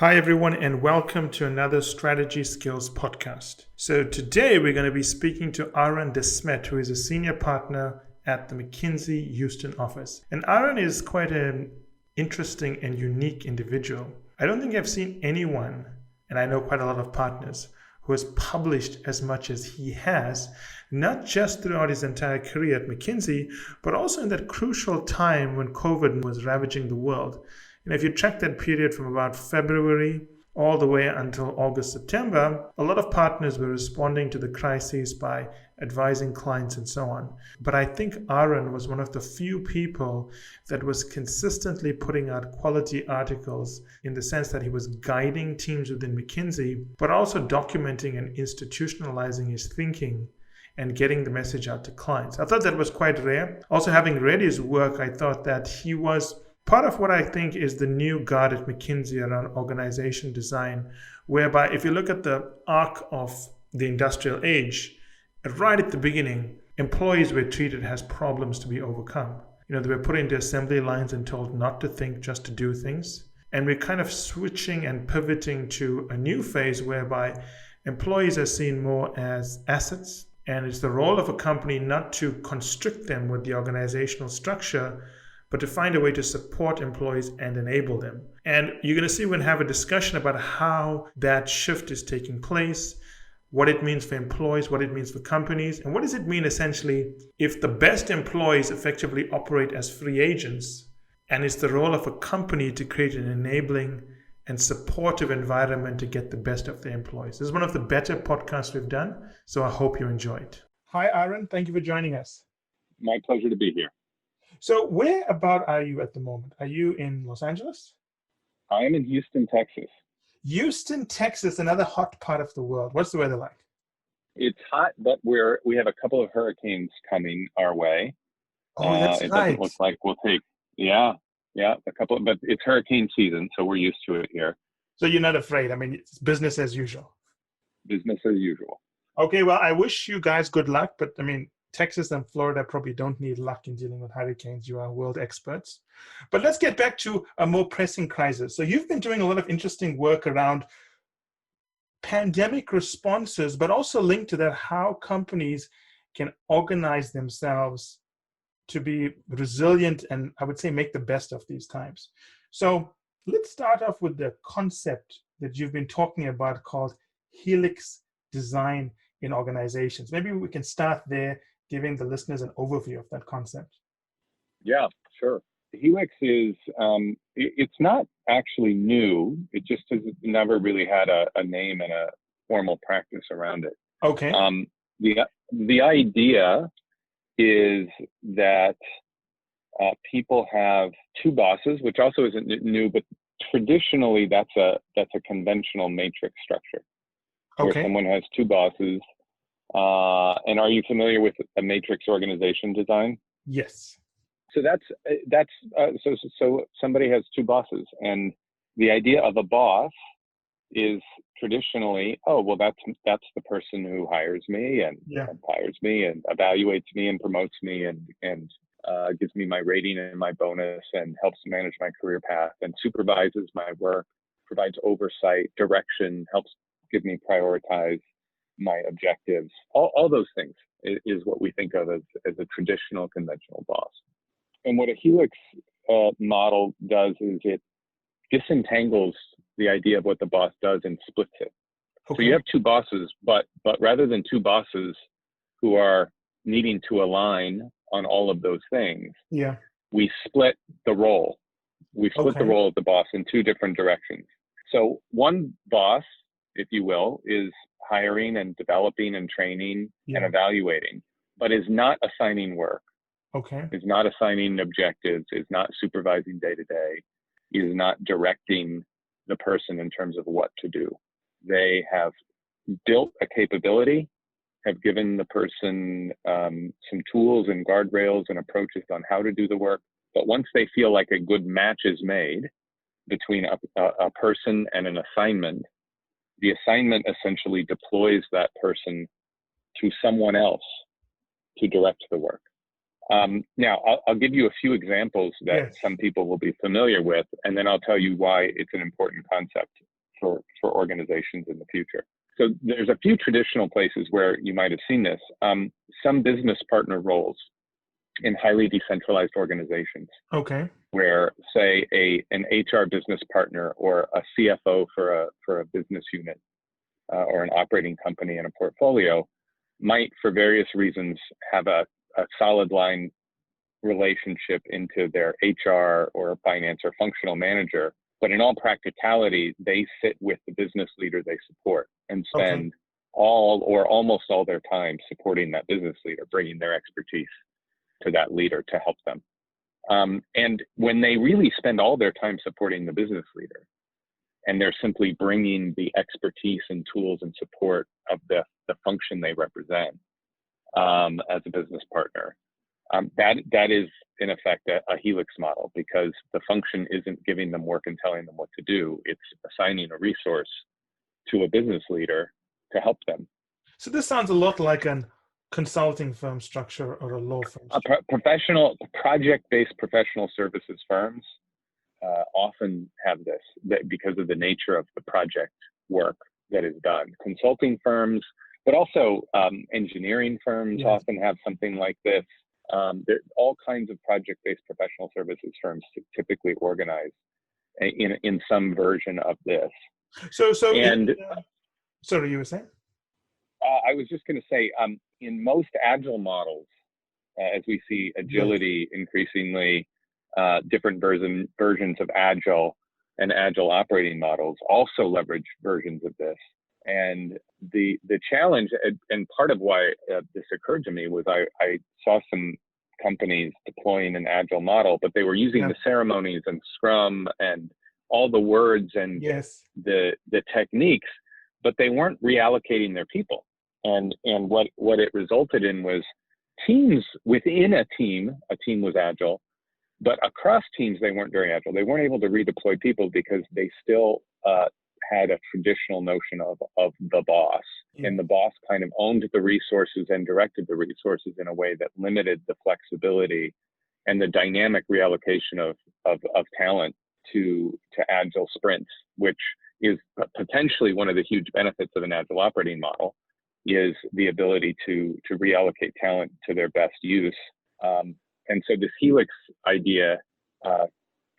Hi, everyone, and welcome to another Strategy Skills podcast. So, today we're going to be speaking to Aaron Smet, who is a senior partner at the McKinsey Houston office. And Aaron is quite an interesting and unique individual. I don't think I've seen anyone, and I know quite a lot of partners, who has published as much as he has, not just throughout his entire career at McKinsey, but also in that crucial time when COVID was ravaging the world. And if you track that period from about February all the way until August, September, a lot of partners were responding to the crisis by advising clients and so on. But I think Aaron was one of the few people that was consistently putting out quality articles in the sense that he was guiding teams within McKinsey, but also documenting and institutionalizing his thinking and getting the message out to clients. I thought that was quite rare. Also, having read his work, I thought that he was part of what I think is the new guard at McKinsey around organization design, whereby if you look at the arc of the industrial age, right at the beginning, employees were treated as problems to be overcome. They were put into assembly lines and told not to think, just to do things. And we're kind of switching and pivoting to a new phase whereby employees are seen more as assets. And it's the role of a company not to constrict them with the organizational structure, but to find a way to support employees and enable them. And you're going to see we're going to have a discussion about how that shift is taking place, what it means for employees, what it means for companies, and what does it mean essentially if the best employees effectively operate as free agents, and it's the role of a company to create an enabling and supportive environment to get the best of their employees. This is one of the better podcasts we've done, so I hope you enjoy it. Hi, Aaron. Thank you for joining us. My pleasure to be here. So where about are you at the moment? Are you in Los Angeles? I am in Houston, Texas. Houston, Texas, another hot part of the world. What's the weather like? It's hot, but we have a couple of hurricanes coming our way. Oh, that's it right. Doesn't look like we'll take, a couple, but it's hurricane season, so we're used to it here. So you're not afraid. I mean, it's business as usual. Business as usual. Okay, well, I wish you guys good luck, but I mean, Texas and Florida probably don't need luck in dealing with hurricanes. You are world experts. But let's get back to a more pressing crisis. So you've been doing a lot of interesting work around pandemic responses, but also linked to that, how companies can organize themselves to be resilient and, I would say, make the best of these times. So let's start off with the concept that you've been talking about called helix design in organizations. Maybe we can start there, giving the listeners an overview of that concept. Yeah, sure. Helix is, it's not actually new. It just has never really had a name and a formal practice around it. Okay. The idea is that people have two bosses, which also isn't new, but traditionally that's a conventional matrix structure. Where someone has two bosses. And are you familiar with a matrix organization design? Yes. So so somebody has two bosses, and the idea of a boss is traditionally, that's the person who hires me and fires me and evaluates me and promotes me and gives me my rating and my bonus and helps manage my career path and supervises my work, provides oversight, direction, helps give me prioritize my objectives. All those things is what we think of as a traditional conventional boss. And what a helix model does is it disentangles the idea of what the boss does and splits it. Okay. So you have two bosses, but rather than two bosses who are needing to align on all of those things, we split the role. We split the role of the boss in two different directions. So one boss, if you will, is hiring and developing and training and evaluating, but is not assigning work, is not assigning objectives, is not supervising day to day, is not directing the person in terms of what to do. They have built a capability, have given the person some tools and guardrails and approaches on how to do the work. But once they feel like a good match is made between a person and an assignment, the assignment essentially deploys that person to someone else to direct the work. Now, I'll give you a few examples that some people will be familiar with, and then I'll tell you why it's an important concept organizations in the future. So there's a few traditional places where you might have seen this. Some business partner roles in highly decentralized organizations, Okay. where, say, an HR business partner or a CFO for a business unit or an operating company in a portfolio might, for various reasons, have a solid line relationship into their HR or finance or functional manager. But in all practicality, they sit with the business leader they support and spend all or almost all their time supporting that business leader, bringing their expertise to that leader to help them. And when they really spend all their time supporting the business leader, and they're simply bringing the expertise and tools and support of the function they represent as a business partner, that is in effect a helix model, because the function isn't giving them work and telling them what to do. It's assigning a resource to a business leader to help them. So this sounds a lot like a consulting firm structure or a law firm structure. Professional, project-based professional services firms often have this because of the nature of the project work that is done. Consulting firms, but also engineering firms often have something like this. There are all kinds of project-based professional services firms typically organize in some version of this. Sorry, you were saying? I was just going to say, in most agile models, as we see agility increasingly, different versions of agile and agile operating models also leverage versions of this. And the challenge, and part of why this occurred to me, was I saw some companies deploying an agile model, but they were using the ceremonies and Scrum and all the words and the techniques, but they weren't reallocating their people. And what it resulted in was teams within a team was agile, but across teams, they weren't very agile. They weren't able to redeploy people because they still had a traditional notion of the boss. And the boss kind of owned the resources and directed the resources in a way that limited the flexibility and the dynamic reallocation of talent to agile sprints, which is potentially one of the huge benefits of an agile operating model, is the ability to reallocate talent to their best use. And so this helix idea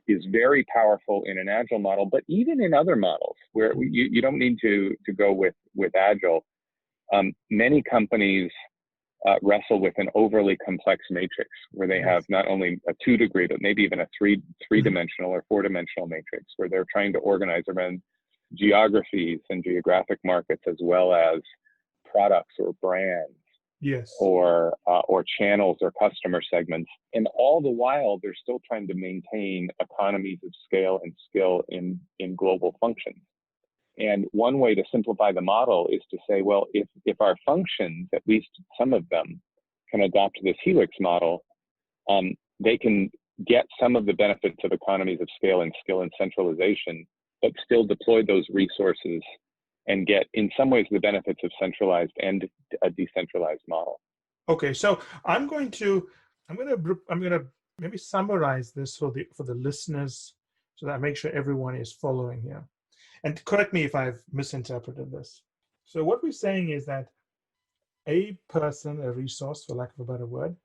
is very powerful in an agile model, but even in other models where you don't need to go with agile. Many companies wrestle with an overly complex matrix where they have not only a 2-degree, but maybe even a three-dimensional or 4-dimensional matrix, where they're trying to organize around geographies and geographic markets, as well as products or brands, or channels or customer segments. And all the while, they're still trying to maintain economies of scale and skill in global functions. And one way to simplify the model is to say, well, if our functions, at least some of them, can adopt this helix model, they can get some of the benefits of economies of scale and skill and centralization, but still deploy those resources and get, in some ways, the benefits of centralized and a decentralized model. Okay, so I'm going to maybe summarize this for the listeners, so that I make sure everyone is following here. And correct me if I've misinterpreted this. So what we're saying is that a person, a resource, for lack of a better word,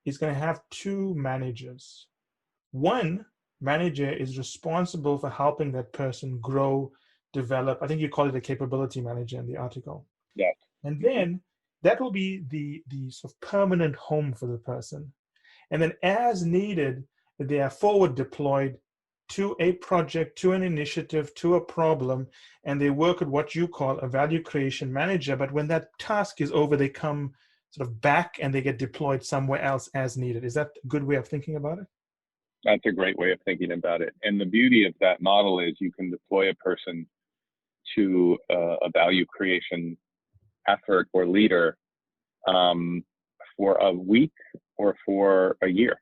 is going to have 2 managers. One manager is responsible for helping that person grow, develop. I think you call it a capability manager in the article. Yes. And then that will be the sort of permanent home for the person. And then as needed, they are forward deployed to a project, to an initiative, to a problem, and they work at what you call a value creation manager. But when that task is over, they come sort of back and they get deployed somewhere else as needed. Is that a good way of thinking about it? That's a great way of thinking about it. And the beauty of that model is you can deploy a person to a value creation effort or leader for a week or for a year.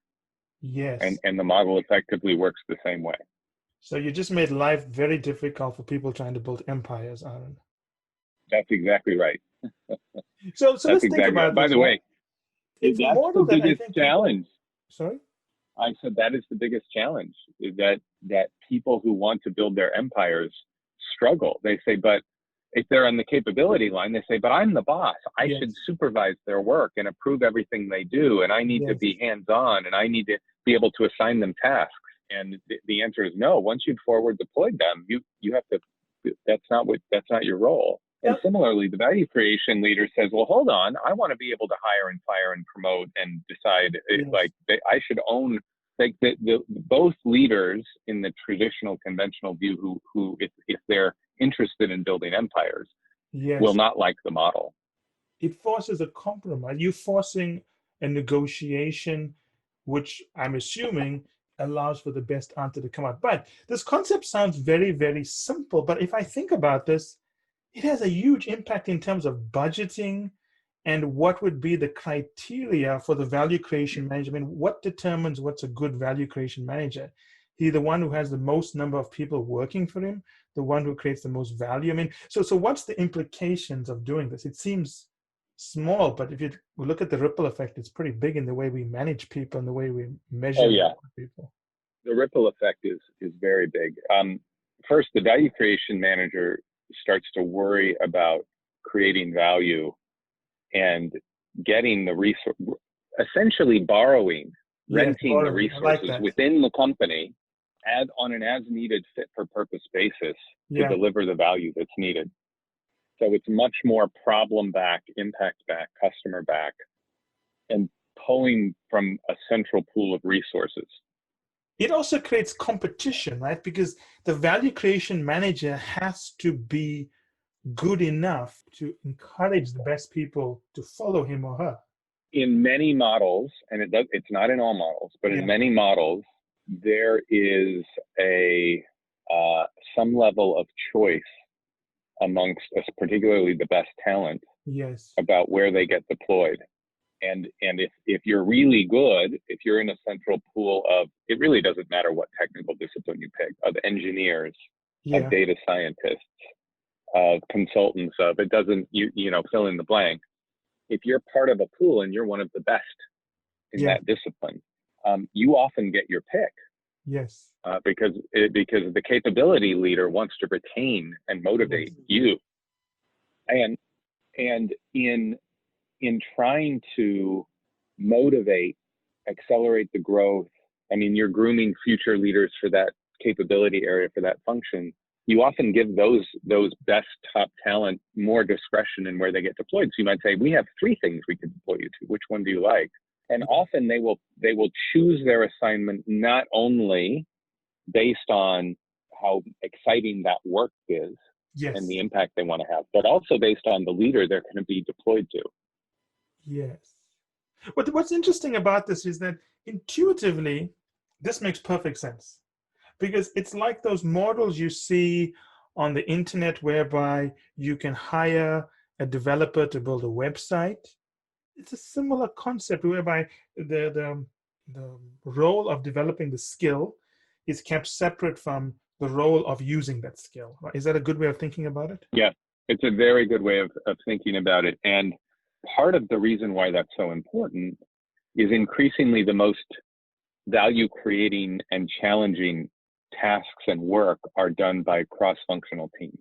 Yes. And the model effectively works the same way. So you just made life very difficult for people trying to build empires, Aaron. That's exactly right. So let's think about this. By the way, it's that's the biggest challenge. Sorry? I said that is the biggest challenge, is that people who want to build their empires struggle. They say, but if they're on the capability line, they say, but I'm the boss. I Yes. should supervise their work and approve everything they do. And I need to be hands-on, and I need to be able to assign them tasks. And the answer is no. Once you've forward deployed them, you have to, that's not your role. And similarly, the value creation leader says, well, hold on, I want to be able to hire and fire and promote and decide I should own, like both leaders in the traditional conventional view who if they're interested in building empires will not like the model. It forces a compromise. You're forcing a negotiation, which I'm assuming allows for the best answer to come out. But this concept sounds very, very simple. But if I think about this, it has a huge impact in terms of budgeting and what would be the criteria for the value creation manager. I mean, what determines what's a good value creation manager? He the one who has the most number of people working for him, the one who creates the most value. I mean, so what's the implications of doing this? It seems small, but if you look at the ripple effect, it's pretty big in the way we manage people and the way we measure people. The ripple effect is very big. First, the value creation manager starts to worry about creating value and getting the resource, essentially borrowing, renting the resources within the company on an as needed fit for purpose basis to deliver the value that's needed. So it's much more problem back, impact back, customer back, and pulling from a central pool of resources. It also creates competition, right? Because the value creation manager has to be good enough to encourage the best people to follow him or her. In many models, and it's not in all models, but in many models, there is some level of choice amongst us, particularly the best talent, about where they get deployed. And if you're really good, if you're in a central pool of, it really doesn't matter what technical discipline you pick, of engineers, of data scientists, of consultants, of it doesn't, fill in the blank. If you're part of a pool and you're one of the best in that discipline, you often get your pick. Yes. Because the capability leader wants to retain and motivate you. And in trying to motivate, accelerate the growth, I mean, you're grooming future leaders for that capability area, for that function. You often give those best top talent more discretion in where they get deployed. So you might say, we have 3 things we could deploy you to. Which one do you like? And often they will choose their assignment not only based on how exciting that work is and the impact they want to have, but also based on the leader they're going to be deployed to. Yes. But what's interesting about this is that intuitively, this makes perfect sense, because it's like those models you see on the internet whereby you can hire a developer to build a website. It's a similar concept whereby the role of developing the skill is kept separate from the role of using that skill. Right? Is that a good way of thinking about it? Yeah, it's a very good way of thinking about it. And part of the reason why that's so important is increasingly the most value creating and challenging tasks and work are done by cross-functional teams.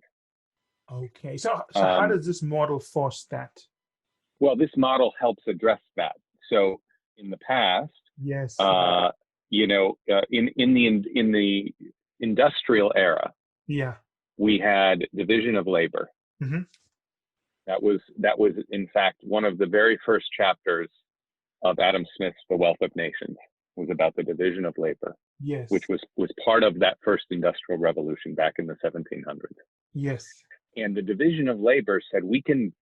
Okay, so how does this model force that? Well, this model helps address that. So in the past, in the industrial era, we had division of labor. Mm-hmm. That was in fact one of the very first chapters of Adam Smith's The Wealth of Nations, was about the division of labor, which was part of that first industrial revolution back in the 1700s. Yes. And the division of labor said we can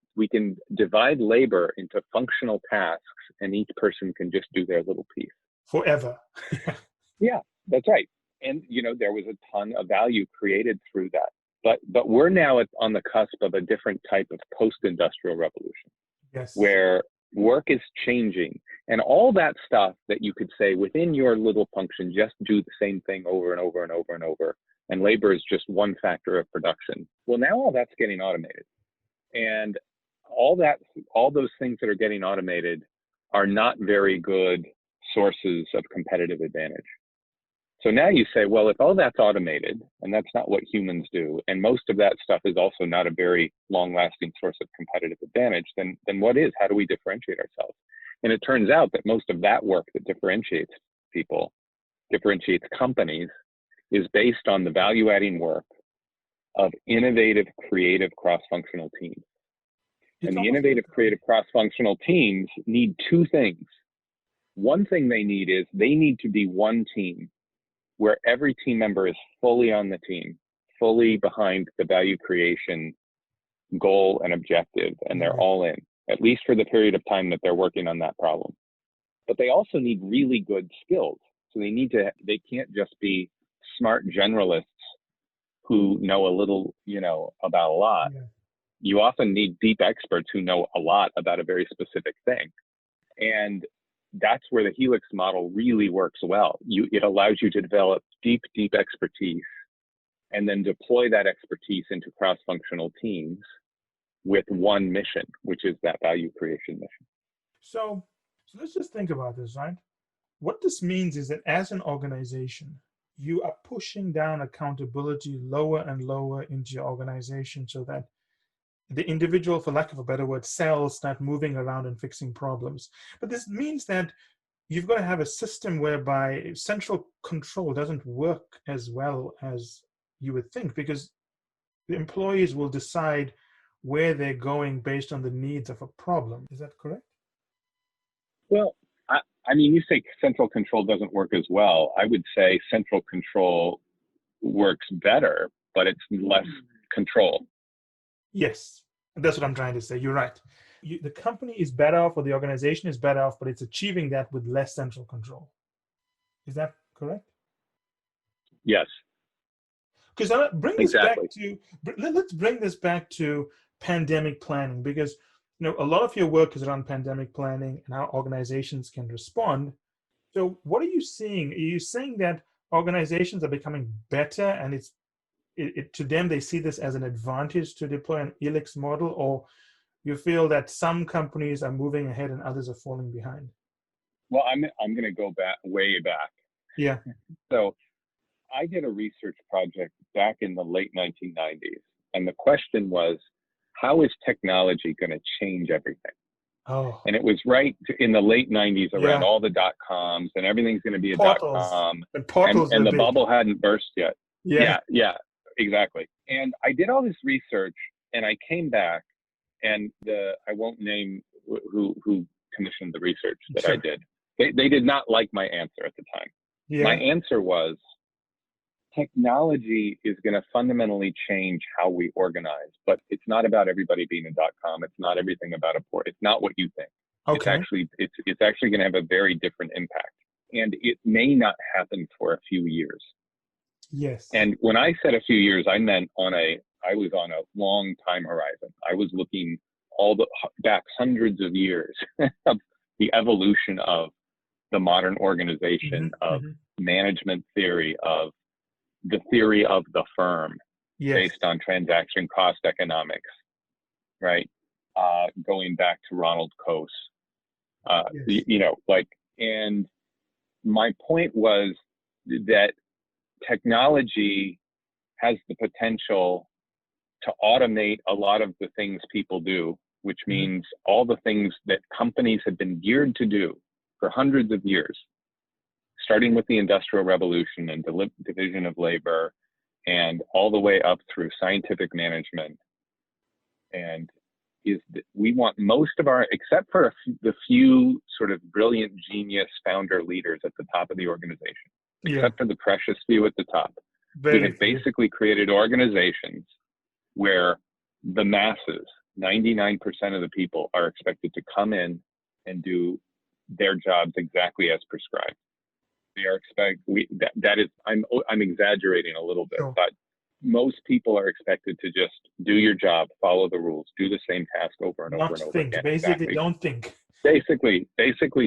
divide labor into functional tasks, and each person can just do their little piece forever. Yeah, that's right. And there was a ton of value created through that. But we're now on the cusp of a different type of post-industrial revolution, where work is changing, and all that stuff that you could say within your little function, just do the same thing over and over and over and over, and labor is just one factor of production. Well, now all that's getting automated, and all those things that are getting automated are not very good sources of competitive advantage. So now you say, well, if all that's automated, and that's not what humans do, and most of that stuff is also not a very long-lasting source of competitive advantage, then what is? How do we differentiate ourselves? And it turns out that most of that work that differentiates people, differentiates companies, is based on the value-adding work of innovative, creative, cross-functional teams. And the innovative, creative, cross-functional teams need two things. One thing they need is they need to be one team where every team member is fully on the team, fully behind the value creation goal and objective, and they're all in, at least for the period of time that they're working on that problem. But they also need really good skills. So they can't just be smart generalists who know a little, about a lot. Yeah. You often need deep experts who know a lot about a very specific thing. And that's where the helix model really works well. It allows you to develop deep expertise and then deploy that expertise into cross-functional teams with one mission, which is that value creation mission. So let's just think about this, right? What this means is that as an organization, you are pushing down accountability lower and lower into your organization so that the individual, for lack of a better word, cells start moving around and fixing problems. But this means that you've got to have a system whereby central control doesn't work as well as you would think, because the employees will decide where they're going based on the needs of a problem. Is that correct? Well, you say central control doesn't work as well. I would say central control works better, but it's less control. Yes, that's what I'm trying to say. You're right. The company is better off, or the organization is better off, but it's achieving that with less central control. Is that correct? Yes. Because let's bring this back to pandemic planning, because a lot of your work is around pandemic planning and how organizations can respond. So what are you seeing? Are you saying that organizations are becoming better, and to them they see this as an advantage to deploy an helix model, or you feel that some companies are moving ahead and others are falling behind? Well, I'm going to go way back. Yeah. So I did a research project back in the late 1990s, and the question was, how is technology going to change everything? Oh. And it was right in the late 90s around all the dot-coms, and everything's going to be a dot-com. And the bubble hadn't burst yet. Yeah, exactly. And I did all this research, and I came back, and I won't name who commissioned the research that I did. They did not like my answer at the time. Yeah. My answer was, technology is going to fundamentally change how we organize, but it's not about everybody being a .com. It's not everything about a port. It's not what you think. Okay. It's actually going to have a very different impact, and it may not happen for a few years. Yes. And when I said a few years, I meant I was on a long time horizon. I was looking back hundreds of years of the evolution of the modern organization, of management theory, of the theory of the firm, based on transaction cost economics, right? Going back to Ronald Coase, and my point was that technology has the potential to automate a lot of the things people do, which means all the things that companies have been geared to do for hundreds of years, starting with the Industrial Revolution and division of labor, and all the way up through scientific management. And we want most of except for the few sort of brilliant genius founder leaders at the top of the organization, except for the precious few at the top, we have basically created organizations where the masses, 99% of the people, are expected to come in and do their jobs exactly as prescribed. They are I'm exaggerating a little bit, but most people are expected to just do your job, follow the rules, do the same task over and over and over again. Basically, don't think. Basically,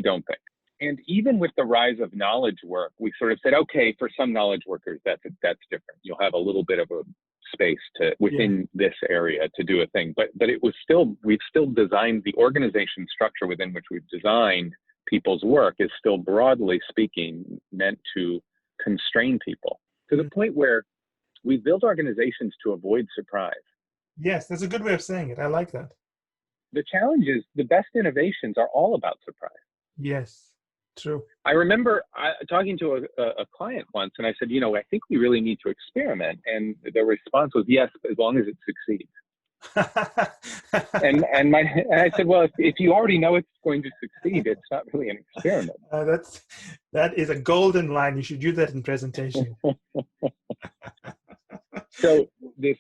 don't think. And even with the rise of knowledge work, we sort of said, okay, for some knowledge workers, that's different. You'll have a little bit of a space within this area to do a thing. But we've still designed the organization structure within which we've designed people's work is still, broadly speaking, meant to constrain people to the point where we build organizations to avoid surprise. Yes, that's a good way of saying it. I like that. The challenge is the best innovations are all about surprise. Yes, true. I remember talking to a client once, and I said, I think we really need to experiment. And the response was, yes, as long as it succeeds. And I said, well, if you already know it's going to succeed, it's not really an experiment. That is a golden line. You should use that in presentation. So the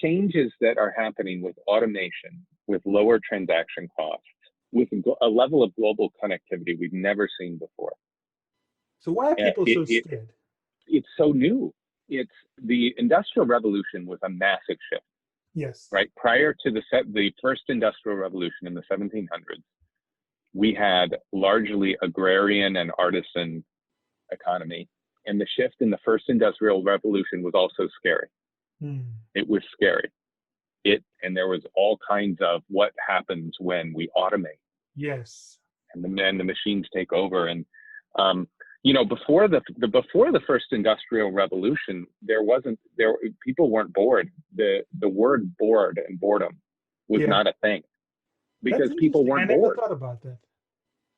changes that are happening with automation, with lower transaction costs, with a level of global connectivity we've never seen before. So why are people so scared? It's so new. The Industrial Revolution was a massive shift. Yes. Right. Prior to the first Industrial Revolution in the 1700s, we had largely agrarian and artisan economy. And the shift in the first Industrial Revolution was also scary. It was scary. And there was all kinds of what happens when we automate. Yes. And the machines take over. And before the first Industrial Revolution, people weren't bored. The word bored and boredom was not a thing because people weren't bored. I never thought about that.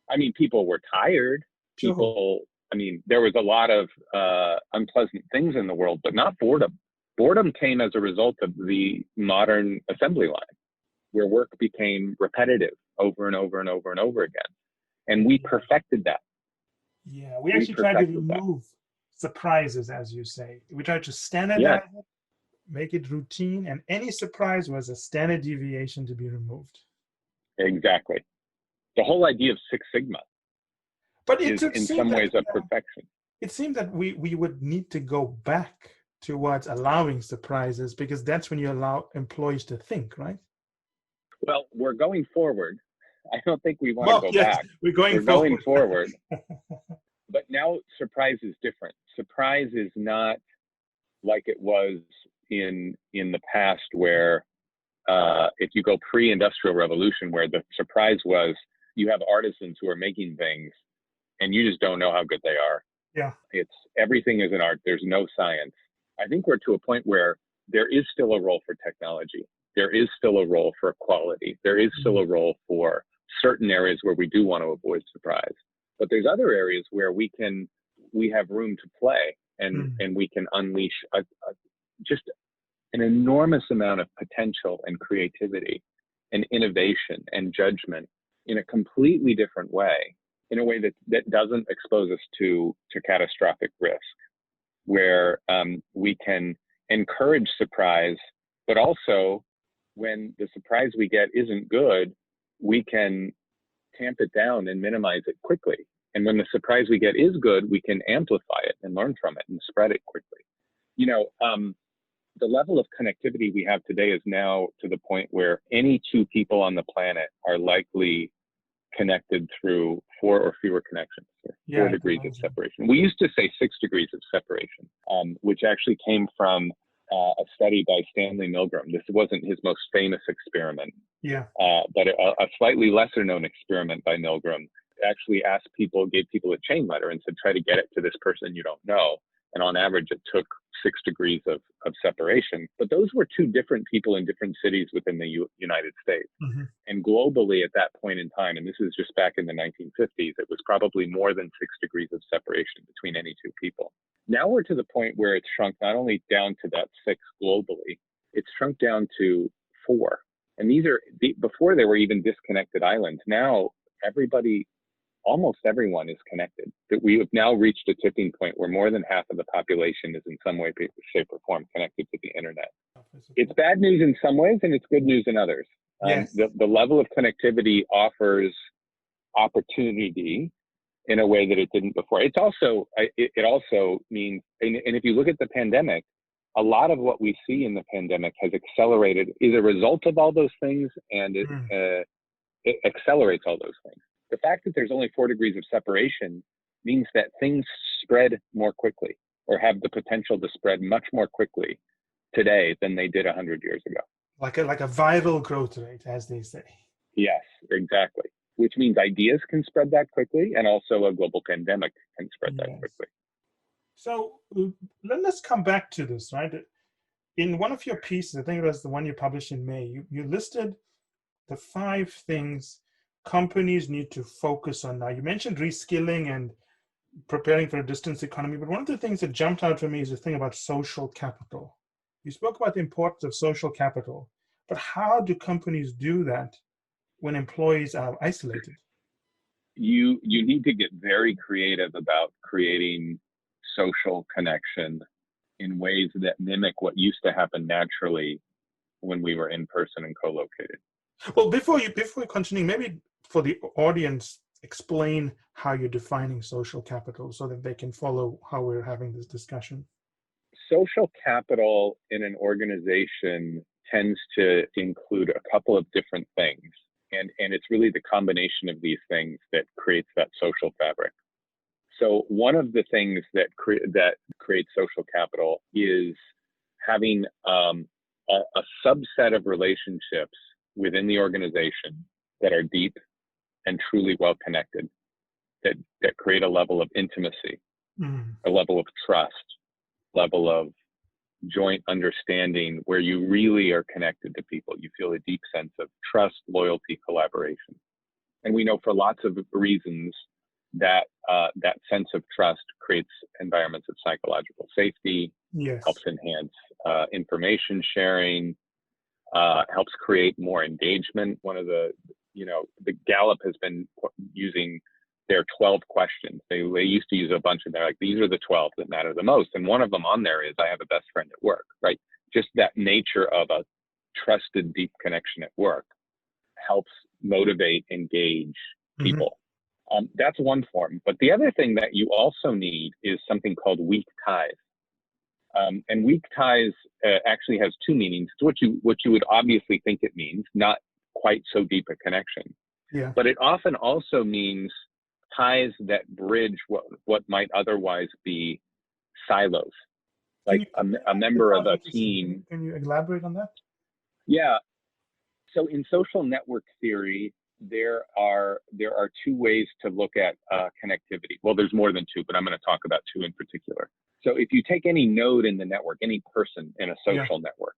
I mean, people were tired. There was a lot of unpleasant things in the world, but not boredom. Boredom came as a result of the modern assembly line, where work became repetitive over and over and over and over again. And we perfected that. Yeah, we actually tried to remove surprises, as you say. We tried to standardize it, make it routine, and any surprise was a standard deviation to be removed. Exactly. The whole idea of Six Sigma is in some ways a perfection. It seemed that we would need to go back towards allowing surprises because that's when you allow employees to think, right? Well, we're going forward. I don't think we want to go back. We're going forward. But now surprise is different. Surprise is not like it was in the past where if you go pre-industrial revolution, where the surprise was you have artisans who are making things and you just don't know how good they are. Yeah. Everything is an art. There's no science. I think we're to a point where there is still a role for technology. There is still a role for quality. There is still a role for certain areas where we do want to avoid surprise. But there's other areas where we have room to play and we can unleash just an enormous amount of potential and creativity and innovation and judgment in a completely different way, in a way that doesn't expose us to catastrophic risk, where we can encourage surprise, but also when the surprise we get isn't good, we can tamp it down and minimize it quickly. And when the surprise we get is good, we can amplify it and learn from it and spread it quickly. The level of connectivity we have today is now to the point where any two people on the planet are likely connected through 4 or fewer connections, 4 degrees of separation. We used to say 6 degrees of separation, which actually came from a study by Stanley Milgram. This wasn't his most famous experiment, but a slightly lesser known experiment by Milgram actually gave people a chain letter and said, try to get it to this person you don't know. And on average, it took 6 degrees of separation. But those were 2 different people in different cities within the United States. And globally at that point in time, and this is just back in the 1950s, it was probably more than 6 degrees of separation between any 2 people. Now we're to the point where it's shrunk not only down to that 6 globally, it's shrunk down to 4. And before there were even disconnected islands. Now almost everyone is connected. That we have now reached a tipping point where more than half of the population is in some way, shape, or form connected to the internet. It's bad news in some ways, and it's good news in others. The level of connectivity offers opportunity in a way that it didn't before. It also means, and if you look at the pandemic, a lot of what we see in the pandemic has accelerated, is a result of all those things, and it accelerates all those things. The fact that there's only 4 degrees of separation means that things spread more quickly, or have the potential to spread much more quickly today than they did 100 years ago. Like a viral growth rate, as they say. Yes, exactly. Which means ideas can spread that quickly, and also a global pandemic can spread that quickly. So let's come back to this, right? In one of your pieces, I think it was the one you published in May, you listed the 5 things companies need to focus on now. You mentioned reskilling and preparing for a distance economy, but one of the things that jumped out for me is the thing about social capital. You spoke about the importance of social capital, but how do companies do that when employees are isolated? You need to get very creative about creating social connection in ways that mimic what used to happen naturally when we were in person and co-located. Well, before you continue, maybe for the audience, explain how you're defining social capital so that they can follow how we're having this discussion. Social capital in an organization tends to include a couple of different things. And it's really the combination of these things that creates that social fabric. So one of the things that creates social capital is having a subset of relationships within the organization that are deep and truly well connected, that create a level of intimacy, a level of trust, level of joint understanding where you really are connected to people. You feel a deep sense of trust, loyalty, collaboration. And we know for lots of reasons that that sense of trust creates environments of psychological safety, Yes. helps enhance information sharing, helps create more engagement. One of the Gallup has been using their 12 questions. They used to use a bunch of, they're like, these are the 12 that matter the most. And one of them on there is, I have a best friend at work, right? Just that nature of a trusted, deep connection at work helps motivate, engage people. That's one form. But the other thing that you also need is something called weak ties. And weak ties actually has 2 meanings. It's what you would obviously think it means, not quite so deep a connection. Yeah. But it often also means ties that bridge what might otherwise be silos. Like a member of a team. Can you elaborate on that? Yeah. So in social network theory, there are 2 ways to look at connectivity. Well, there's more than 2, but I'm going to talk about 2 in particular. So if you take any node in the network, any person in a social network,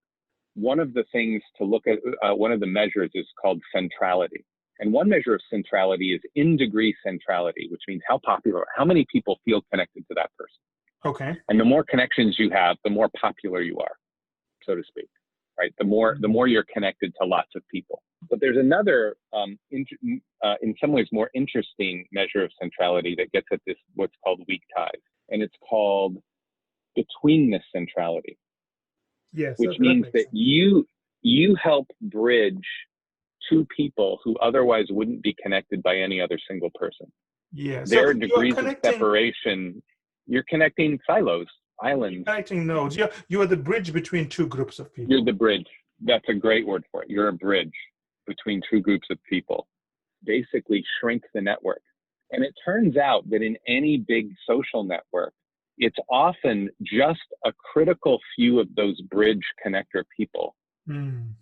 one of the things to look at, one of the measures is called centrality. And one measure of centrality is in-degree centrality, which means how many people feel connected to that person. Okay. And the more connections you have, the more popular you are, so to speak, right? The more you're connected to lots of people. But there's another, in some ways, more interesting measure of centrality that gets at this, what's called weak ties. And it's called betweenness centrality. Yes. Which means that you help bridge 2 people who otherwise wouldn't be connected by any other single person. Yeah. Their degrees of separation, you're connecting silos, islands. Connecting nodes. You are the bridge between 2 groups of people. You're the bridge. That's a great word for it. You're a bridge between 2 groups of people. Basically shrink the network. And it turns out that in any big social network, it's often just a critical few of those bridge connector people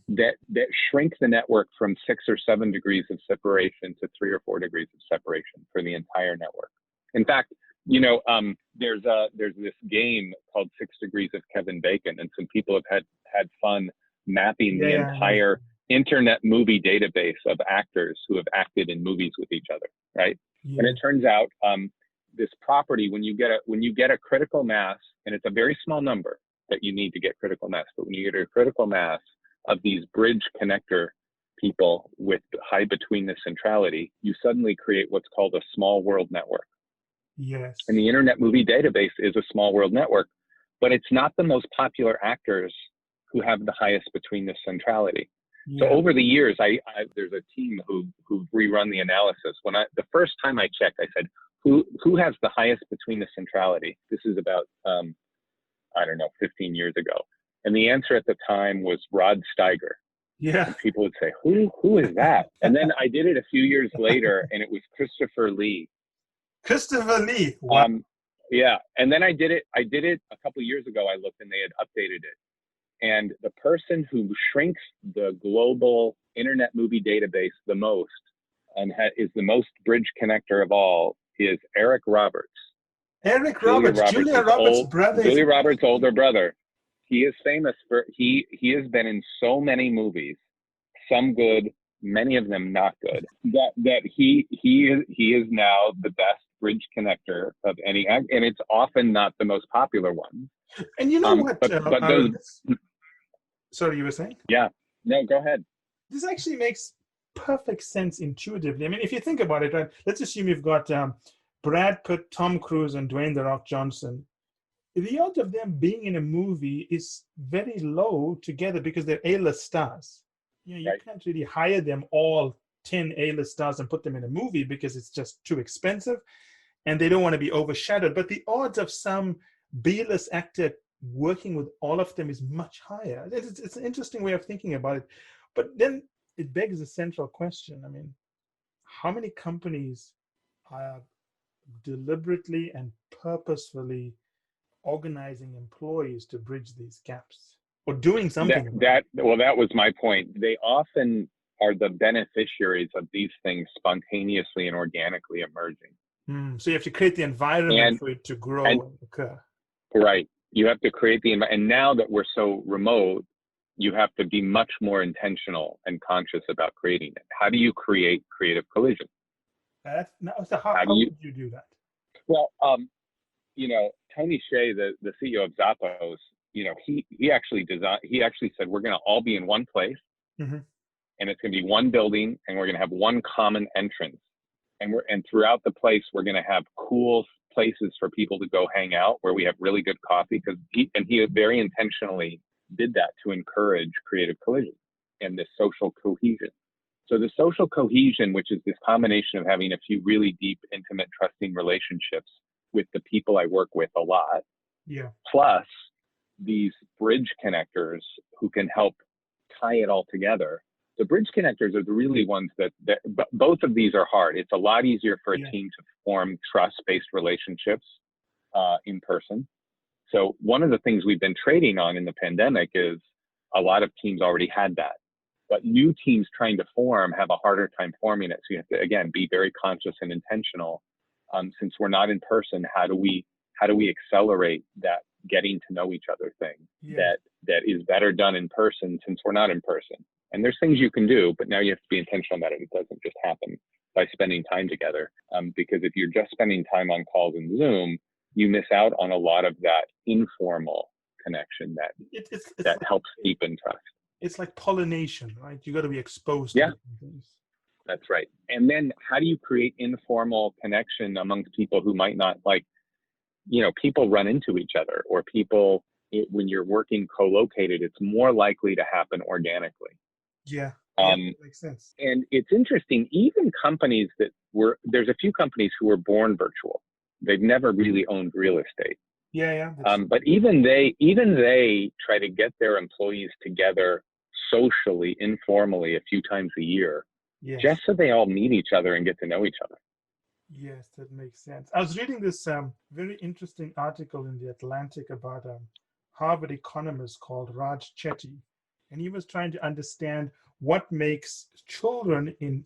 that shrink the network from 6 or 7 degrees of separation to 3 or 4 degrees of separation for the entire network. In fact, there's this game called 6 Degrees of Kevin Bacon, and some people have had fun mapping the entire internet movie database of actors who have acted in movies with each other, right? Yeah. And it turns out this property, when you get a critical mass, and it's a very small number that you need to get critical mass, but when you get a critical mass of these bridge connector people with high betweenness centrality, you suddenly create what's called a small world network. Yes. And the internet movie database is a small world network, but it's not the most popular actors who have the highest betweenness centrality. Yeah. So over the years, there's a team who rerun the analysis. The first time I checked, I said, who has the highest betweenness centrality? This is about 15 years ago. And the answer at the time was Rod Steiger. Yeah. And people would say, who is that? And then I did it a few years later, and it was Christopher Lee. Christopher Lee. Wow. Yeah. And then I did it a couple of years ago. I looked and they had updated it. And the person who shrinks the global internet movie database the most and is the most bridge connector of all is Eric Roberts. Eric Roberts, Julia Roberts' brother. Julia Roberts' older brother. He is famous for he has been in so many movies, some good, many of them not good. That he is now the best bridge connector of any, and it's often not the most popular one. And you know what? But those. Sorry, you were saying? Yeah. No, go ahead. This actually makes perfect sense intuitively. I mean, if you think about it, right? Let's assume you've got Brad Pitt, Tom Cruise, and Dwayne "The Rock" Johnson. The odds of them being in a movie is very low together because they're A-list stars. You Right. can't really hire them all 10 A-list stars and put them in a movie because it's just too expensive, and they don't want to be overshadowed. But the odds of some B-list actor working with all of them is much higher. It's an interesting way of thinking about it. But then it begs a central question. I mean, how many companies are deliberately and purposefully organizing employees to bridge these gaps or doing something? That was my point. They often are the beneficiaries of these things spontaneously and organically emerging. So you have to create the environment for it to grow and occur. Right. You have to create the environment. And now that we're so remote, you have to be much more intentional and conscious about creating it. How do you create creative collision? How would you do that? Well, Tony Hsieh, the CEO of Zappos, he actually said, we're going to all be in one place, and it's going to be one building, and we're going to have one common entrance. And throughout the place, we're going to have cool places for people to go hang out where we have really good coffee, because he very intentionally did that to encourage creative collision and this social cohesion. So the social cohesion, which is this combination of having a few really deep, intimate, trusting relationships with the people I work with a lot, plus these bridge connectors who can help tie it all together. The bridge connectors are the really ones that both of these are hard. It's a lot easier for a team to form trust-based relationships in person. So one of the things we've been trading on in the pandemic is a lot of teams already had that, but new teams trying to form have a harder time forming it. So you have to, again, be very conscious and intentional. Since we're not in person, how do we accelerate that getting to know each other thing that is better done in person since we're not in person? And there's things you can do, but now you have to be intentional about it. It doesn't just happen by spending time together. Because if you're just spending time on calls and Zoom, you miss out on a lot of that informal connection that helps deepen trust. It's like pollination, right? You got to be exposed to things. That's right. And then how do you create informal connection amongst people who might not people run into each other, or people, when you're working co-located, it's more likely to happen organically. That makes sense. And it's interesting, even companies there's a few companies who were born virtual. They've never really owned real estate. But even they try to get their employees together socially, informally, a few times a year, just so they all meet each other and get to know each other. Yes, that makes sense. I was reading this very interesting article in The Atlantic about a Harvard economist called Raj Chetty, and he was trying to understand what makes children in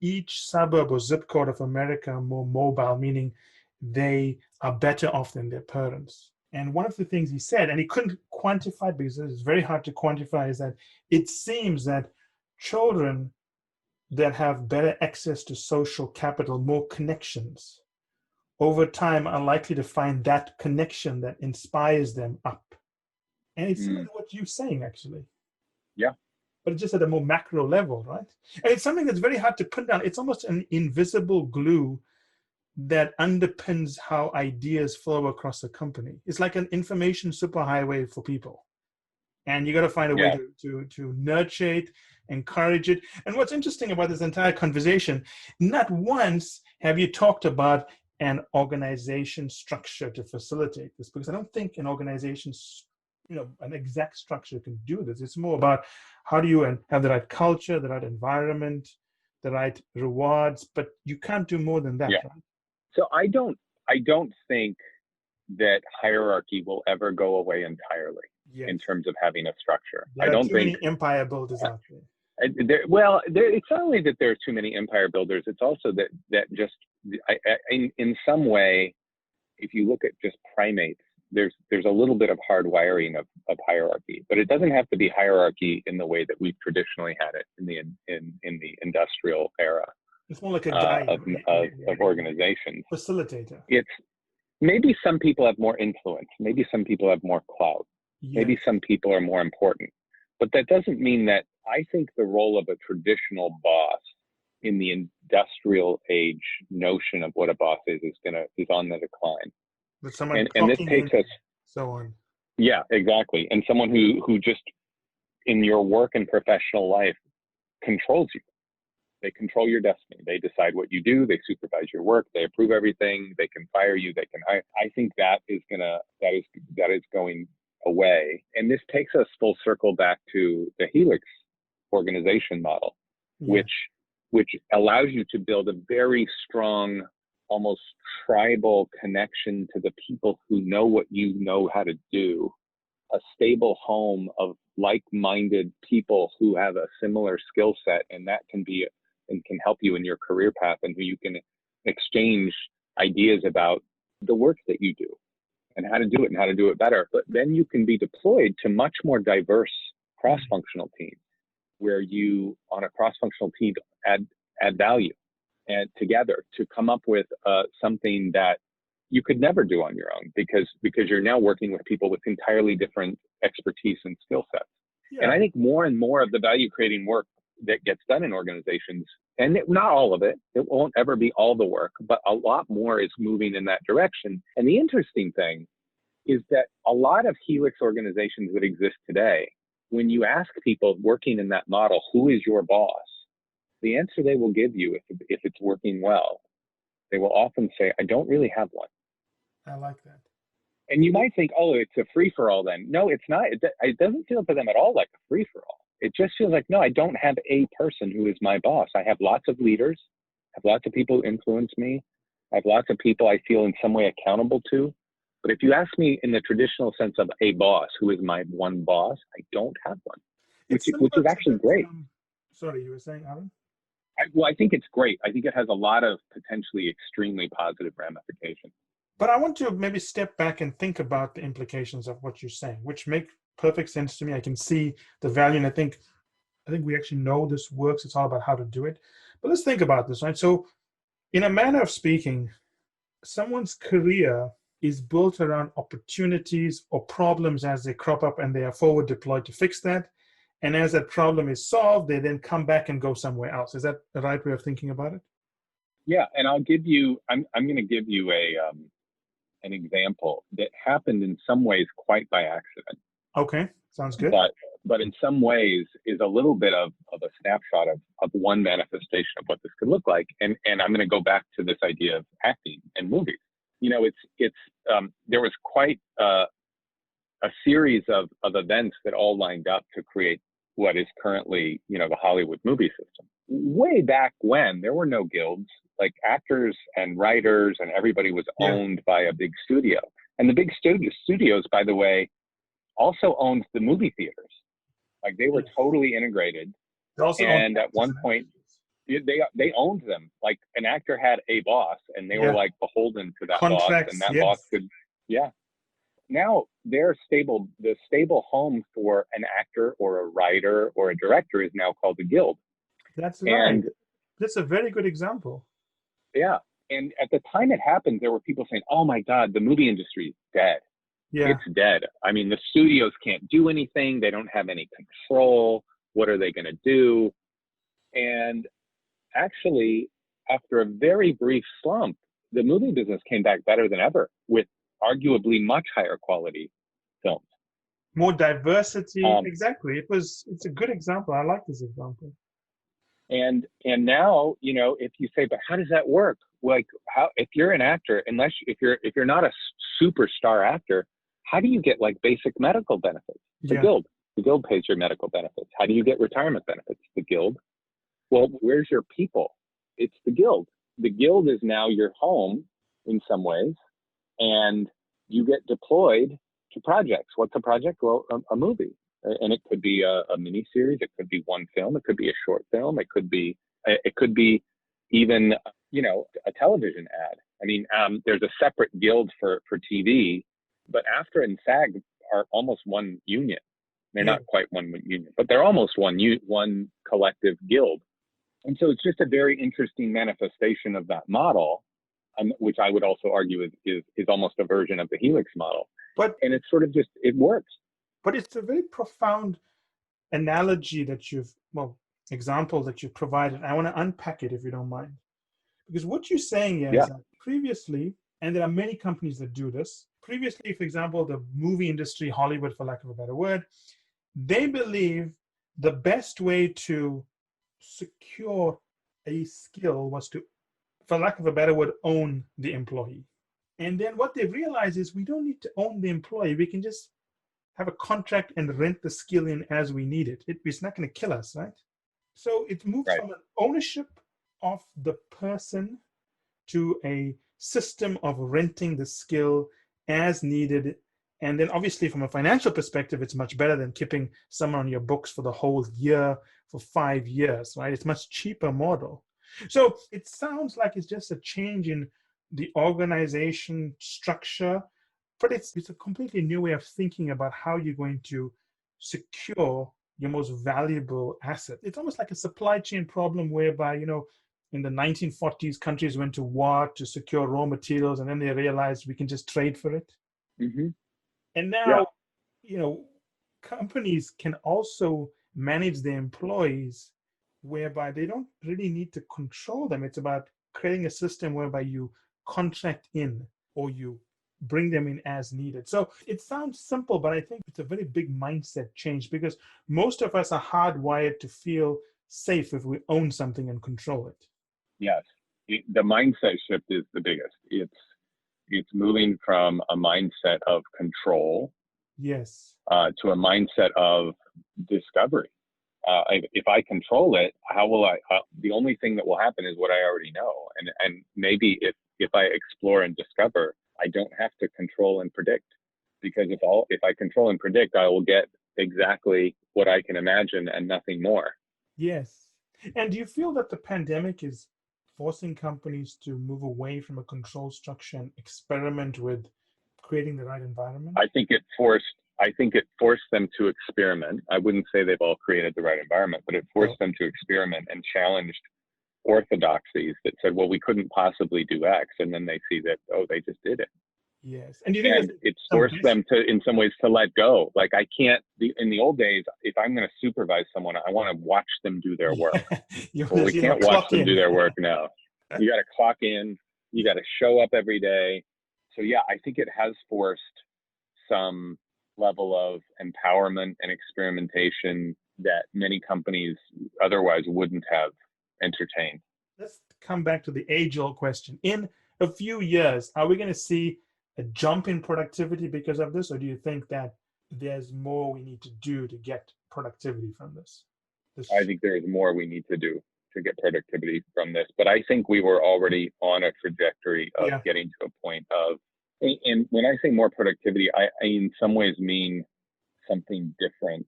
each suburb or zip code of America more mobile, meaning they are better off than their parents. And one of the things he said, and he couldn't quantify because it's very hard to quantify, is that it seems that children that have better access to social capital, more connections, over time are likely to find that connection that inspires them up. And it's similar to what you're saying, actually. Yeah. But it's just at a more macro level, right? And it's something that's very hard to put down. It's almost an invisible glue that underpins how ideas flow across a company. It's like an information superhighway for people. And you got to find a way to nurture it, encourage it. And what's interesting about this entire conversation, not once have you talked about an organization structure to facilitate this, because I don't think an organization, an exact structure can do this. It's more about how do you have the right culture, the right environment, the right rewards, but you can't do more than that. Yeah. Right? So I don't think that hierarchy will ever go away entirely in terms of having a structure. There are too many empire builders out there. It's not only that there are too many empire builders, it's also that just in some way, if you look at just primates, there's a little bit of hard wiring of hierarchy, but it doesn't have to be hierarchy in the way that we've traditionally had it in the industrial era It's more like a guide, of organizations. Facilitator. It's maybe some people have more influence, maybe some people have more clout, maybe some people are more important, but that doesn't mean that. I think the role of a traditional boss in the industrial age notion of what a boss is on the decline. With someone And this takes us so on. Yeah, exactly. And someone who just in your work and professional life controls you. They control your destiny. They decide what you do. They supervise your work. They approve everything. They can fire you. They can hire. I think that is going away. And this takes us full circle back to the helix organization model, which allows you to build a very strong, almost tribal connection to the people who know what you know how to do, a stable home of like-minded people who have a similar skill set, and that can help you in your career path, and who you can exchange ideas about the work that you do and how to do it and how to do it better. But then you can be deployed to much more diverse cross-functional teams, where you, on a cross-functional team, add value and together to come up with something that you could never do on your own, because you're now working with people with entirely different expertise and skill sets. Yeah. And I think more and more of the value creating work that gets done in organizations, and not all of it won't ever be all the work, but a lot more is moving in that direction. And the interesting thing is that a lot of helix organizations that exist today, when you ask people working in that model, who is your boss? The answer they will give you, if it's working well, they will often say, I don't really have one. I like that. And you might think, oh, it's a free-for-all then. No, it's not. It doesn't feel to them at all like a free-for-all. It just feels like, no, I don't have a person who is my boss. I have lots of leaders. I have lots of people who influence me. I have lots of people I feel in some way accountable to. But if you ask me in the traditional sense of a boss, who is my one boss, I don't have one, which is actually great. Sorry, you were saying, Aaron? I think it's great. I think it has a lot of potentially extremely positive ramifications. But I want to maybe step back and think about the implications of what you're saying, which make perfect sense to me. I can see the value, and I think we actually know this works. It's all about how to do it. But let's think about this, right? So in a manner of speaking, someone's career is built around opportunities or problems as they crop up, and they are forward deployed to fix that. And as that problem is solved, they then come back and go somewhere else. Is that the right way of thinking about it? Yeah, and I'm going to give you an example that happened in some ways quite by accident. Okay, sounds good. But in some ways is a little bit of a snapshot of one manifestation of what this could look like. And I'm going to go back to this idea of acting and movies. You know, there was quite a series of events that all lined up to create what is currently, the Hollywood movie system. Way back when, there were no guilds. Like, actors and writers and everybody was owned by a big studio. And the big studios, by the way, also owned the movie theaters. Like, they were totally integrated. And at one point, they owned them. Like, an actor had a boss, and they were like beholden to that Contracts, boss, and that boss could, Now the stable home for an actor or a writer or a director is now called a guild. That's right. That's a very good example. Yeah. And at the time it happened, there were people saying, oh my God, the movie industry is dead. Yeah. It's dead. I mean, the studios can't do anything. They don't have any control. What are they going to do? And actually, after a very brief slump, the movie business came back better than ever, with arguably much higher quality films. More diversity. Exactly. It's a good example. I like this example. And now, if you say, but how does that work? Like, if you're an actor, if you're not a superstar actor, how do you get like basic medical benefits? The guild pays your medical benefits. How do you get retirement benefits? The guild. Well, where's your people? It's the guild. The guild is now your home in some ways, and you get deployed to projects. What's a project? Well, a movie. And it could be a mini series. It could be one film. It could be a short film. It could be even a television ad. I mean, there's a separate guild for TV, but AFTRA and SAG are almost one union. They're not quite one union, but they're almost one collective guild. And so it's just a very interesting manifestation of that model, which I would also argue is almost a version of the helix model. And it's sort of just, it works. But it's a very profound analogy example that you've provided. I want to unpack it if you don't mind. Because what you're saying here is that previously, and there are many companies that do this, previously, for example, the movie industry, Hollywood, for lack of a better word, they believe the best way to secure a skill was to, for lack of a better word, own the employee. And then what they realize is we don't need to own the employee. We can just have a contract and rent the skill in as we need it. It's not going to kill us, right? So it moves from an ownership of the person to a system of renting the skill as needed. And then obviously from a financial perspective, it's much better than keeping someone on your books for the whole year, for 5 years, right? It's much cheaper model. So it sounds like it's just a change in the organization structure, but it's a completely new way of thinking about how you're going to secure your most valuable asset. It's almost like a supply chain problem whereby, in the 1940s, countries went to war to secure raw materials, and then they realized we can just trade for it. Mm-hmm. And now, companies can also manage their employees whereby they don't really need to control them. It's about creating a system whereby you contract in or you bring them in as needed. So it sounds simple, but I think it's a very big mindset change because most of us are hardwired to feel safe if we own something and control it. Yes. The mindset shift is the biggest. It's moving from a mindset of control to a mindset of discovery. If I control it, how will I? The only thing that will happen is what I already know. And maybe if I explore and discover, I don't have to control and predict, because if I control and predict, I will get exactly what I can imagine and nothing more. Yes. And do you feel that the pandemic is forcing companies to move away from a control structure and experiment with creating the right environment? I think it forced them to experiment. I wouldn't say they've all created the right environment, but it forced them to experiment and challenged orthodoxies that said, well, we couldn't possibly do X. And then they see that, they just did it. Yes. And do you think it's forced them to, in some ways, to let go. Like in the old days, if I'm going to supervise someone, I want to watch them do their work. Well, we can't watch them do their work now. You got to clock in. You got to show up every day. So yeah, I think it has forced some level of empowerment and experimentation that many companies otherwise wouldn't have entertained. Let's come back to the age-old question. In a few years, are we going to see a jump in productivity because of this, or do you think that there's more we need to do to get productivity from this? I think there is more we need to do to get productivity from this, but I think we were already on a trajectory of getting to a point of, and when I say more productivity, I in some ways mean something different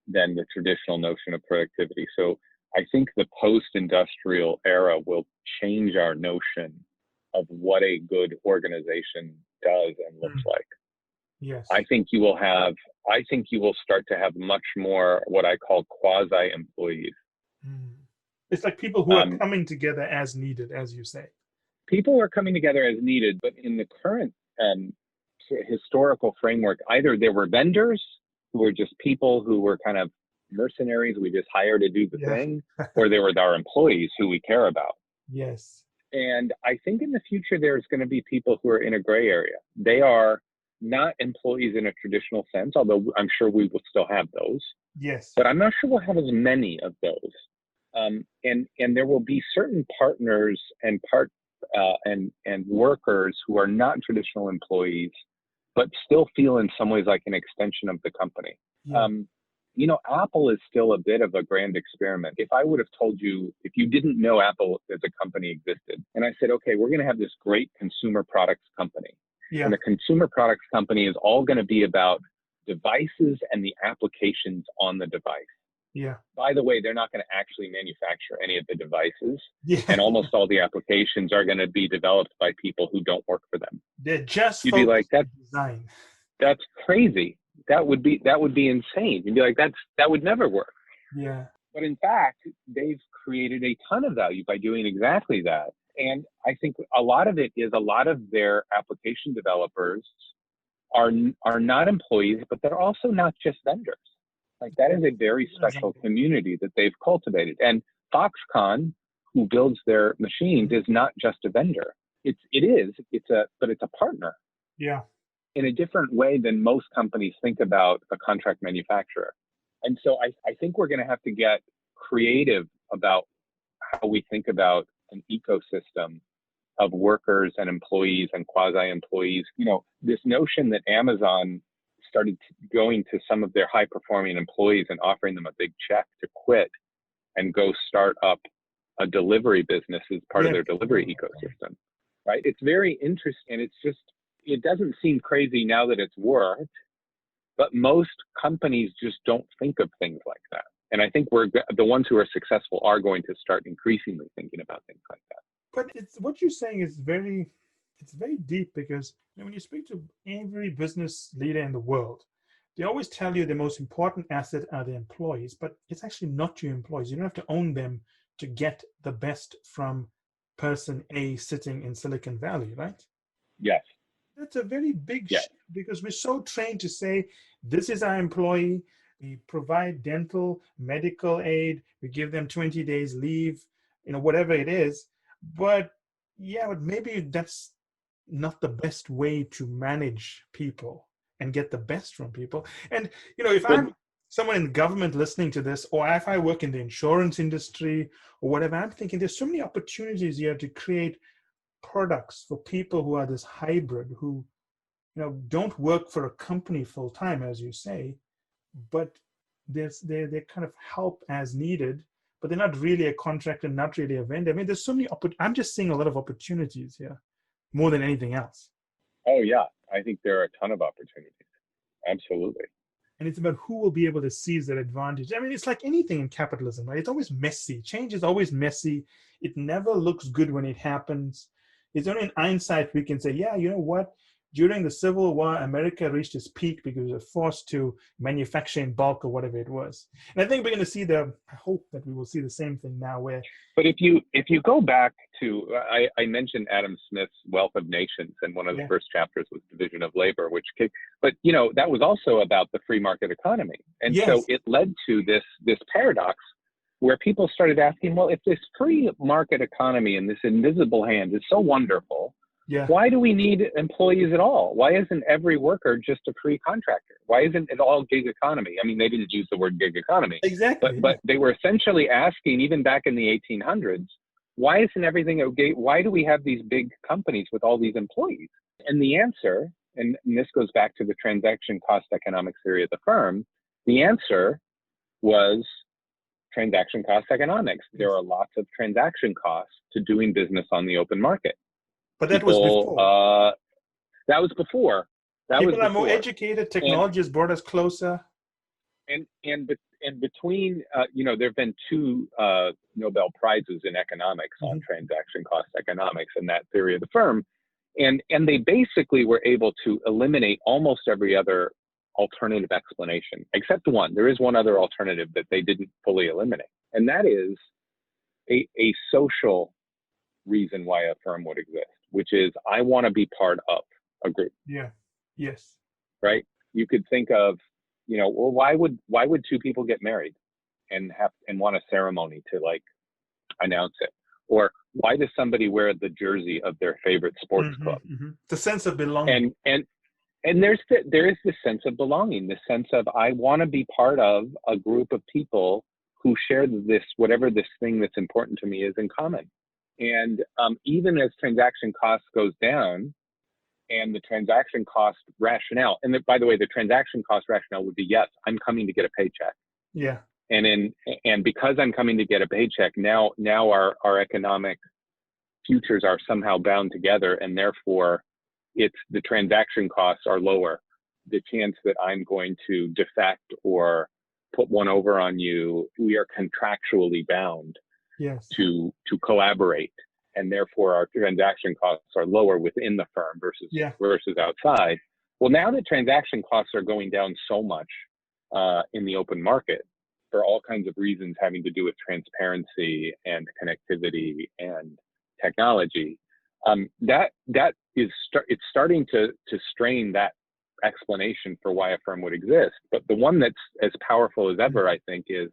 than the traditional notion of productivity. So I think the post-industrial era will change our notion of what a good organization does and looks like. Yes. I think you will start to have much more what I call quasi-employees. It's like people who are coming together as needed, as you say. People are coming together as needed, but in the current historical framework, either there were vendors who were just people who were kind of mercenaries we just hire to do the thing, or there were our employees who we care about. Yes. And I think in the future, there's going to be people who are in a gray area. They are not employees in a traditional sense, although I'm sure we will still have those. Yes. But I'm not sure we'll have as many of those. And there will be certain partners and workers who are not traditional employees, but still feel in some ways like an extension of the company. Yeah. Apple is still a bit of a grand experiment. If I would have told you, if you didn't know Apple as a company existed, and I said, okay, we're going to have this great consumer products company. Yeah. And the consumer products company is all going to be about devices and the applications on the device. Yeah. By the way, they're not going to actually manufacture any of the devices, Yeah. and almost all the applications are going to be developed by people who don't work for them. They're just You'd be like, focused on design. that's crazy. That would be insane. You'd be like, that would never work. Yeah. But in fact, they've created a ton of value by doing exactly that. And I think a lot of it is a lot of their application developers are not employees, but they're also not just vendors. Like that is a very special community that they've cultivated. And Foxconn, who builds their machines, is not just a vendor. It's a partner. Yeah. In a different way than most companies think about a contract manufacturer. And so I think we're going to have to get creative about how we think about an ecosystem of workers and employees and quasi-employees. You know, this notion that Amazon started going to some of their high-performing employees and offering them a big check to quit and go start up a delivery business as part of their delivery ecosystem, right? It's very interesting. And it doesn't seem crazy now that it's worked, but most companies just don't think of things like that. And I think the ones who are successful are going to start increasingly thinking about things like that. But it's what you're saying is very deep, because when you speak to every business leader in the world, they always tell you the most important asset are the employees, but it's actually not your employees. You don't have to own them to get the best from person A sitting in Silicon Valley, right? Yes. That's a very big shift, because we're so trained to say, this is our employee. We provide dental, medical aid. We give them 20 days leave, whatever it is. But maybe that's not the best way to manage people and get the best from people. And, if I'm someone in government listening to this, or if I work in the insurance industry or whatever, I'm thinking there's so many opportunities here to create products for people who are this hybrid, who don't work for a company full time, as you say, but they kind of help as needed, but they're not really a contractor, not really a vendor. I mean, there's so many I'm just seeing a lot of opportunities here more than anything else. Oh yeah, I think there are a ton of opportunities. Absolutely. And it's about who will be able to seize that advantage. I mean, it's like anything in capitalism, right? It's always messy. Change is always messy. It never looks good when it happens. It's only in hindsight we can say, yeah, you know what? During the Civil War, America reached its peak because it was forced to manufacture in bulk or whatever it was. And I think we're going to see I hope that we will see the same thing now where. But if you go back to, I mentioned Adam Smith's Wealth of Nations, and one of the first chapters was Division of Labor, but that was also about the free market economy. And so it led to this paradox where people started asking, well, if this free market economy and this invisible hand is so wonderful, why do we need employees at all? Why isn't every worker just a free contractor? Why isn't it all gig economy? I mean, they didn't use the word gig economy. Exactly. But they were essentially asking, even back in the 1800s, why isn't everything okay? Why do we have these big companies with all these employees? And the answer, and this goes back to the transaction cost economics theory of the firm, the answer was transaction cost economics. There are lots of transaction costs to doing business on the open market. But that was before. That was before. People are more educated. Technology has brought us closer. And between there have been two Nobel Prizes in economics on transaction cost economics and that theory of the firm, and they basically were able to eliminate almost every other alternative explanation except one. There is one other alternative that they didn't fully eliminate, and that is a social reason why a firm would exist, which is I want to be part of a group. Yeah. Yes. Right. You could think of, well, why would two people get married and want a ceremony to like announce it? Or why does somebody wear the jersey of their favorite sports club? The sense of belonging. And there is this sense of belonging, this sense of I want to be part of a group of people who share this, whatever this thing that's important to me is in common. And even as transaction cost goes down, and the transaction cost rationale, and by the way, the transaction cost rationale would be, yes, I'm coming to get a paycheck. Yeah. And because I'm coming to get a paycheck, now our economic futures are somehow bound together, and therefore it's the transaction costs are lower. The chance that I'm going to defect or put one over on you, we are contractually bound Yes. to collaborate, and therefore our transaction costs are lower within the firm versus outside. Well, now that transaction costs are going down so much in the open market for all kinds of reasons having to do with transparency and connectivity and technology, it's starting to strain that explanation for why a firm would exist. But the one that's as powerful as ever, I think, is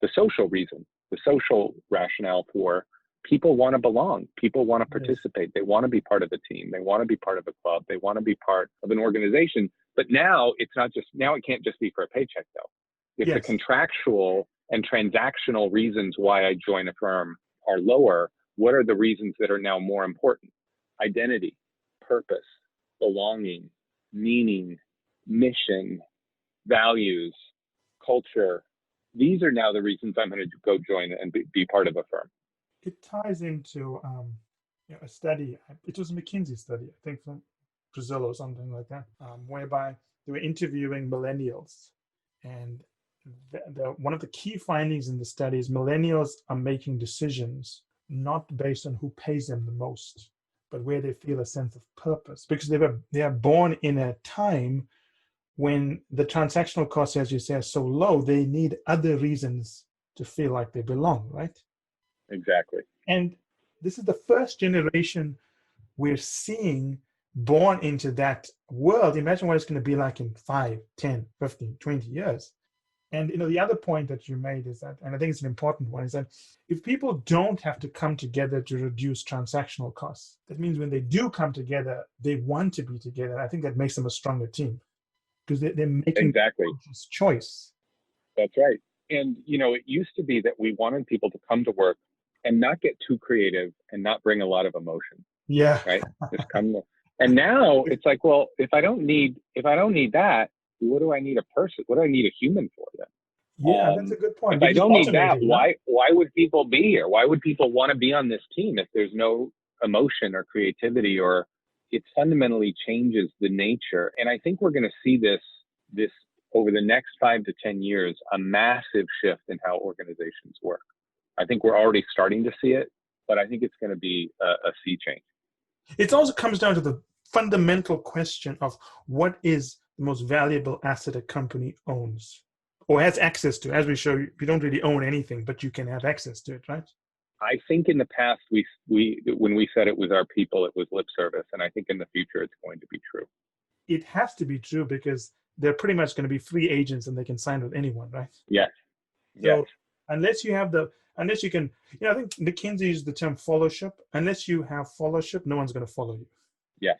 the social reason, the social rationale for people want to belong. People want to participate. They want to be part of a team. They want to be part of a club. They want to be part of an organization. But now it can't just be for a paycheck, though. If the contractual and transactional reasons why I join a firm are lower, what are the reasons that are now more important? Identity, purpose, belonging, meaning, mission, values, culture. These are now the reasons I'm going to go join and be part of a firm. It ties into a study. It was a McKinsey study, I think, from Brazil or something like that, whereby they were interviewing millennials. And one of the key findings in the study is millennials are making decisions not based on who pays them the most, but where they feel a sense of purpose, because they are born in a time when the transactional costs, as you say, are so low. They need other reasons to feel like they belong, right? Exactly. And this is the first generation we're seeing born into that world. Imagine what it's going to be like in 5, 10, 15, 20 years. And the other point that you made is that, and I think it's an important one, is that if people don't have to come together to reduce transactional costs, that means when they do come together, they want to be together. I think that makes them a stronger team because they're making a conscious choice. That's right. And, it used to be that we wanted people to come to work and not get too creative and not bring a lot of emotion. Yeah. Right. Just come. And now it's like, well, if I don't need that, what do I need a person? What do I need a human for then? Yeah, that's a good point. If I don't need that, why would people be here? Why would people want to be on this team if there's no emotion or creativity, or it fundamentally changes the nature? And I think we're going to see this over the next 5 to 10 years, a massive shift in how organizations work. I think we're already starting to see it, but I think it's going to be a sea change. It also comes down to the fundamental question of what is the most valuable asset a company owns or has access to. As we show, you don't really own anything, but you can have access to it, right? I think in the past, we when we said it was our people, it was lip service. And I think in the future, it's going to be true. It has to be true because they're pretty much going to be free agents and they can sign with anyone, right? Yes. So unless you can, I think McKinsey uses the term followship. Unless you have followship, no one's going to follow you. Yes.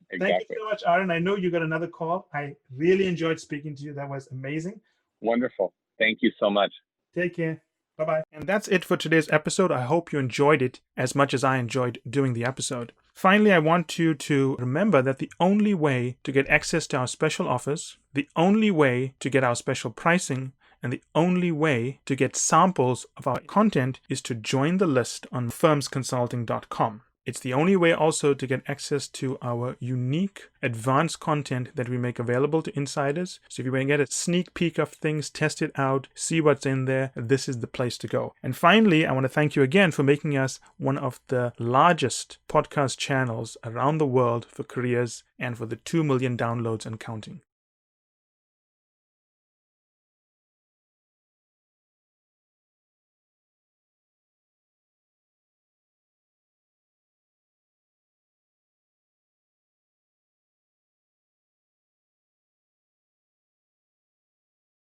Exactly. Thank you so much, Aaron. I know you got another call. I really enjoyed speaking to you. That was amazing. Wonderful. Thank you so much. Take care. Bye-bye. And that's it for today's episode. I hope you enjoyed it as much as I enjoyed doing the episode. Finally, I want you to remember that the only way to get access to our special offers, the only way to get our special pricing, and the only way to get samples of our content is to join the list on firmsconsulting.com. It's the only way also to get access to our unique advanced content that we make available to insiders. So if you want to get a sneak peek of things, test it out, see what's in there, this is the place to go. And finally, I want to thank you again for making us one of the largest podcast channels around the world for careers and for the 2 million downloads and counting.